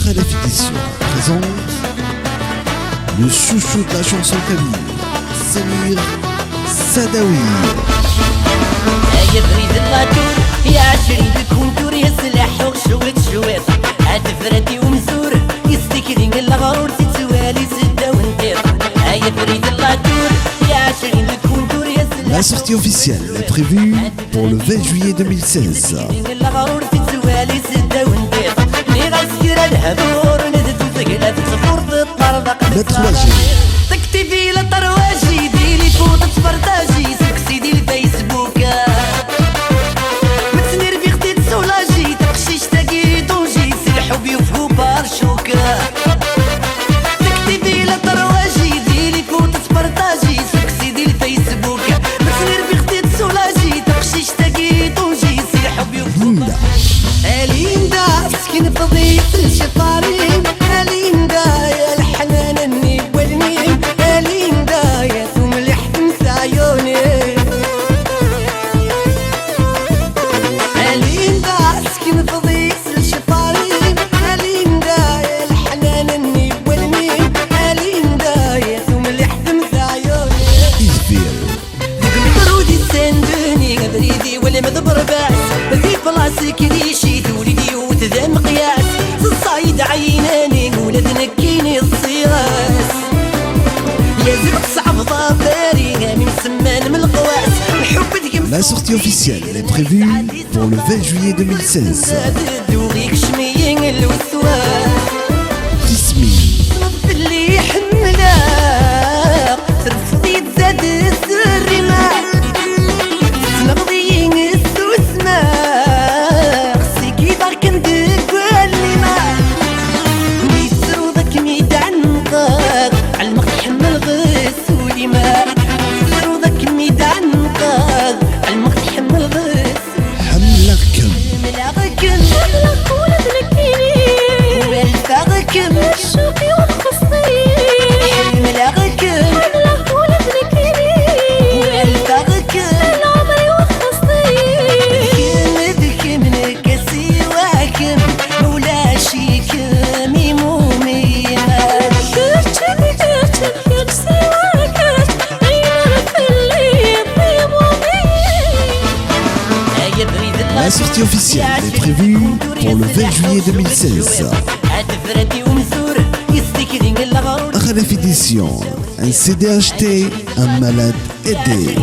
Khalaf Edition présente le chouchou de la chanson kabyle, Samir Sadawi. يا بريد اللاتور يا عشري بالكونتور يا سلاح وشويت شويط هاد فراتي ومزور يستكرين الغرور تتوالي سدة وندير يا بريد اللاتور يا عشري بالكونتور يا سلاح. La sortie officielle est prévue pour le 20 juillet 2016. الغرور تتوالي سدة وندير لي غسكر الهدور ندتو ثقلات تفرض الطردق Le 3 juillet. تكتبي لطرواجي ديلي فوت تفرطاجي سكسي ديال الفيسبوك متسنير في اختي تسولاجي تقشيش تاكي طونجي سي الحب يفهو بارشوكا تكتبي لطرواجي ديلي فوت تفرطاجي سكسي ديال الفيسبوك متسنير في اختي تسولاجي تقشيش تاكي طونجي سي الحب يفهو ليندا مسكين فضيت الشطارين ليندا يا الحنان اني والمين ليندا يا ثم لحم عيوني ليندا مسكين فضيت الشطارين ليندا يا الحنان اني والمين ليندا يا ثم لحم عيوني برودي سندوني بريدي ولا مذبر باس في بلاصك ريشي تولدي وتذا مقياس الصايد عيناني ولا تنكيني الصياس يا زرق صعب ضافاري من سمان من القواس الحب ديك La sortie officielle est prévue pour le 20 juillet 2016. دوغيك شميين الوسواس Tismi, اللي حملاق ترفضي تزاد السر ما تنقضي السوس ما خصي كيفاك ندق واللي ما ميسرودك ميد عنقاق علمك تحمل غسولي ما ميسرودك ميد عنقاق علمك تحمل غسولي Hamlakem, ملاغكم ملاغ ولا تنكيني والفاغكم شوقي وخصني ملاغكم ملاغ ولا تنكيني والفاغكم العمري وخصني كم من كسي واكم ولا شيكم يمومينا كرتشني كرسي واكم غير في اللي la sortie officielle est prévue pour le 20 juillet 2016. Khalaf Edition, un CD acheté, un malade aidé.